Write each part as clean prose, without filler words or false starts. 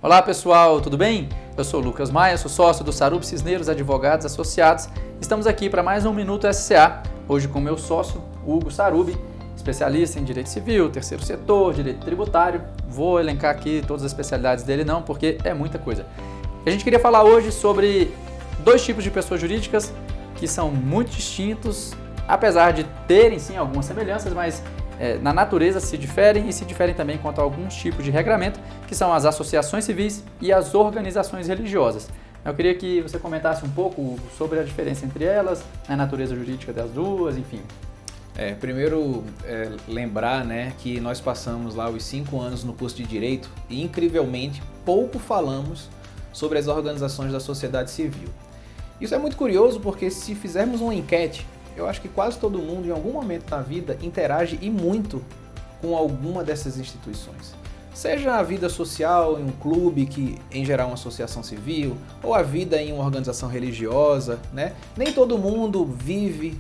Olá pessoal, tudo bem? Eu sou o Lucas Maia, sou sócio do Sarup Cisneros Advogados Associados. Estamos aqui para mais um Minuto SCA, hoje com meu sócio, Hugo Sarubi, especialista em direito civil, terceiro setor, direito tributário. Vou elencar aqui todas as especialidades dele não, porque é muita coisa. A gente queria falar hoje sobre dois tipos de pessoas jurídicas que são muito distintos, apesar de terem sim algumas semelhanças, mas na natureza se diferem e se diferem também quanto a alguns tipos de regramento, que são as associações civis e as organizações religiosas. Eu queria que você comentasse um pouco sobre a diferença entre elas, a natureza jurídica das duas, enfim. Primeiro, lembrar, que nós passamos lá os 5 anos no curso de Direito e, incrivelmente, pouco falamos sobre as organizações da sociedade civil. Isso é muito curioso porque se fizermos uma enquete, eu acho que quase todo mundo, em algum momento na vida, interage e muito com alguma dessas instituições. Seja a vida social em um clube, que em geral é uma associação civil, ou a vida em uma organização religiosa, né? Nem todo mundo vive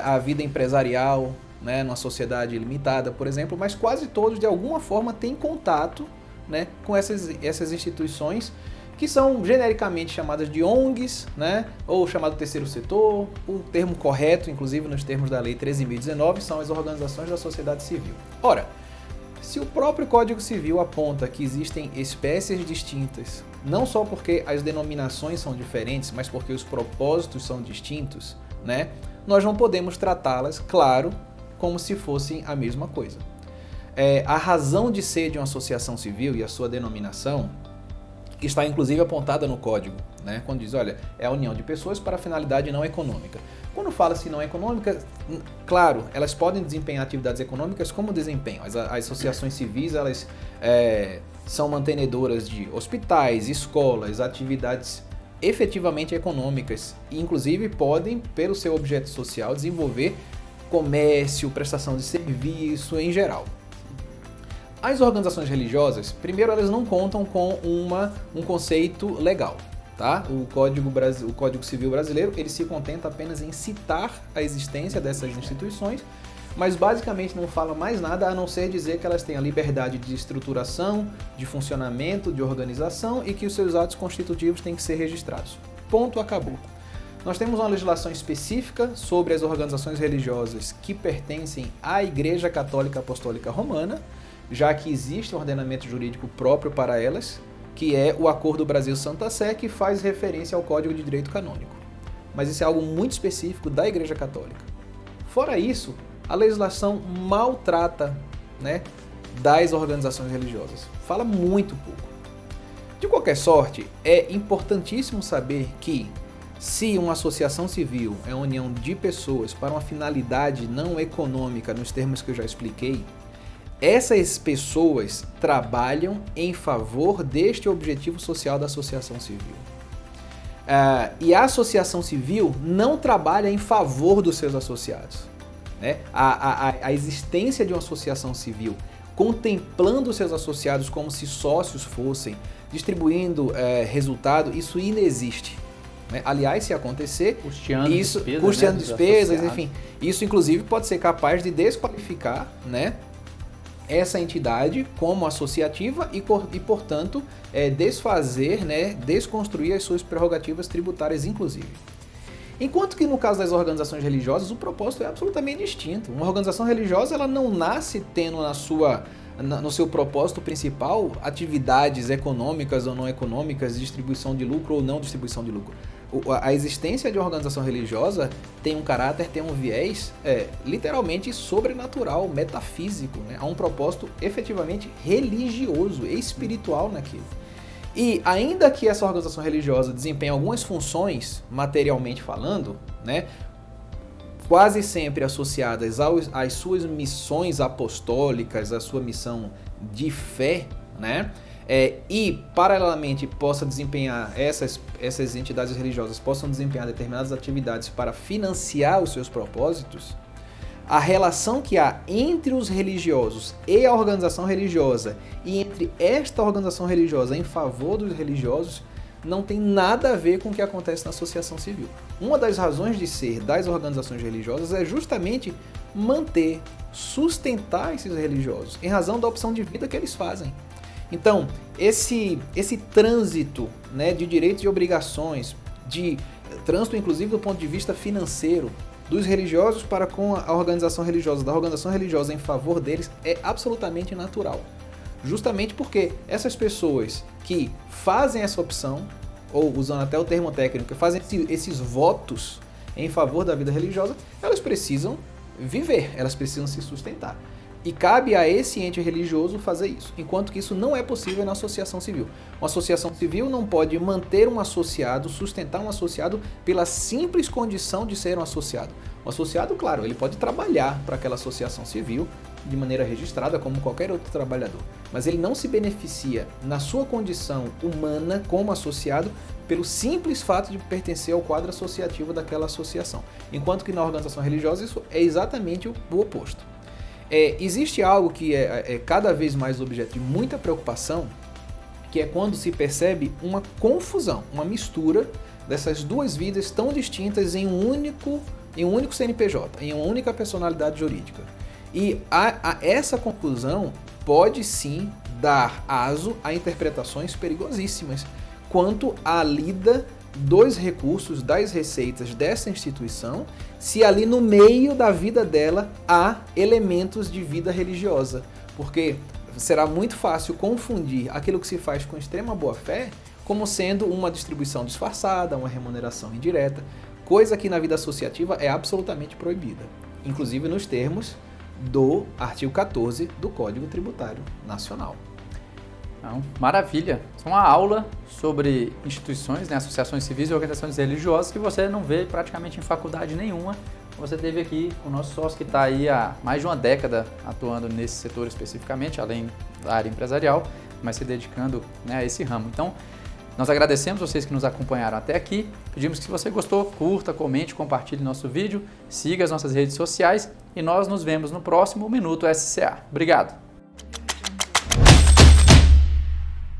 a vida empresarial, né, numa sociedade limitada, por exemplo, mas quase todos, de alguma forma, têm contato, né, com essas instituições, que são genericamente chamadas de ONGs, né, ou chamado terceiro setor. O termo correto, inclusive nos termos da Lei 13.019, são as organizações da sociedade civil. Ora, se o próprio Código Civil aponta que existem espécies distintas, não só porque as denominações são diferentes, mas porque os propósitos são distintos, né, nós não podemos tratá-las, claro, como se fossem a mesma coisa. A razão de ser de uma associação civil e a sua denominação está inclusive apontada no código, né? Quando diz, olha, é a união de pessoas para finalidade não econômica. Quando fala-se não econômica, claro, elas podem desempenhar atividades econômicas como desempenham. As associações civis, elas são mantenedoras de hospitais, escolas, atividades efetivamente econômicas e inclusive podem, pelo seu objeto social, desenvolver comércio, prestação de serviço em geral. As organizações religiosas, primeiro, elas não contam com um conceito legal, tá? O Código Civil brasileiro, ele se contenta apenas em citar a existência dessas instituições, mas basicamente não fala mais nada a não ser dizer que elas têm a liberdade de estruturação, de funcionamento, de organização e que os seus atos constitutivos têm que ser registrados. Ponto, acabou. Nós temos uma legislação específica sobre as organizações religiosas que pertencem à Igreja Católica Apostólica Romana, já que existe um ordenamento jurídico próprio para elas, que é o Acordo Brasil-Santa Sé, que faz referência ao Código de Direito Canônico. Mas isso é algo muito específico da Igreja Católica. Fora isso, a legislação maltrata, né, das organizações religiosas. Fala muito pouco. De qualquer sorte, é importantíssimo saber que, se uma associação civil é uma união de pessoas para uma finalidade não econômica, nos termos que eu já expliquei, essas pessoas trabalham em favor deste objetivo social da associação civil. E a associação civil não trabalha em favor dos seus associados, né? A existência de uma associação civil contemplando os seus associados como se sócios fossem, distribuindo resultado, isso inexiste. Né? Aliás, se acontecer, custeando despesas, enfim, isso inclusive pode ser capaz de desqualificar, né, essa entidade como associativa e portanto, desfazer, né, desconstruir as suas prerrogativas tributárias, inclusive. Enquanto que no caso das organizações religiosas, o propósito é absolutamente distinto. Uma organização religiosa, ela não nasce tendo no seu propósito principal atividades econômicas ou não econômicas, distribuição de lucro ou não distribuição de lucro. A existência de uma organização religiosa tem um caráter, tem um viés literalmente sobrenatural, metafísico, né? Há um propósito efetivamente religioso, espiritual naquilo. E ainda que essa organização religiosa desempenhe algumas funções, materialmente falando, né, quase sempre associadas às suas missões apostólicas, à sua missão de fé, né? E paralelamente possa desempenhar, essas entidades religiosas possam desempenhar determinadas atividades para financiar os seus propósitos, a relação que há entre os religiosos e a organização religiosa e entre esta organização religiosa em favor dos religiosos não tem nada a ver com o que acontece na associação civil. Uma das razões de ser das organizações religiosas é justamente manter, sustentar esses religiosos, em razão da opção de vida que eles fazem. Então, esse trânsito, né, de direitos e obrigações, de trânsito inclusive do ponto de vista financeiro, dos religiosos para com a organização religiosa, da organização religiosa em favor deles, é absolutamente natural. Justamente porque essas pessoas que fazem essa opção, ou usando até o termo técnico, fazem esses votos em favor da vida religiosa, elas precisam viver, elas precisam se sustentar. E cabe a esse ente religioso fazer isso, enquanto que isso não é possível na associação civil. Uma associação civil não pode manter um associado, sustentar um associado pela simples condição de ser um associado. O associado, claro, ele pode trabalhar para aquela associação civil de maneira registrada como qualquer outro trabalhador, mas ele não se beneficia na sua condição humana como associado pelo simples fato de pertencer ao quadro associativo daquela associação, enquanto que na organização religiosa isso é exatamente o oposto. Existe algo que é cada vez mais objeto de muita preocupação, que é quando se percebe uma confusão, uma mistura dessas duas vidas tão distintas em um único CNPJ, em uma única personalidade jurídica. E essa confusão pode sim dar aso a interpretações perigosíssimas quanto à lida dos recursos, das receitas dessa instituição, se ali no meio da vida dela há elementos de vida religiosa. Porque será muito fácil confundir aquilo que se faz com extrema boa-fé como sendo uma distribuição disfarçada, uma remuneração indireta, coisa que na vida associativa é absolutamente proibida, inclusive nos termos do artigo 14 do Código Tributário Nacional. Então, maravilha! É uma aula sobre instituições, né, associações civis e organizações religiosas que você não vê praticamente em faculdade nenhuma. Você teve aqui o nosso sócio que está aí há mais de uma década atuando nesse setor especificamente, além da área empresarial, mas se dedicando, né, a esse ramo. Então, nós agradecemos vocês que nos acompanharam até aqui. Pedimos que se você gostou, curta, comente, compartilhe nosso vídeo, siga as nossas redes sociais e nós nos vemos no próximo Minuto SCA. Obrigado!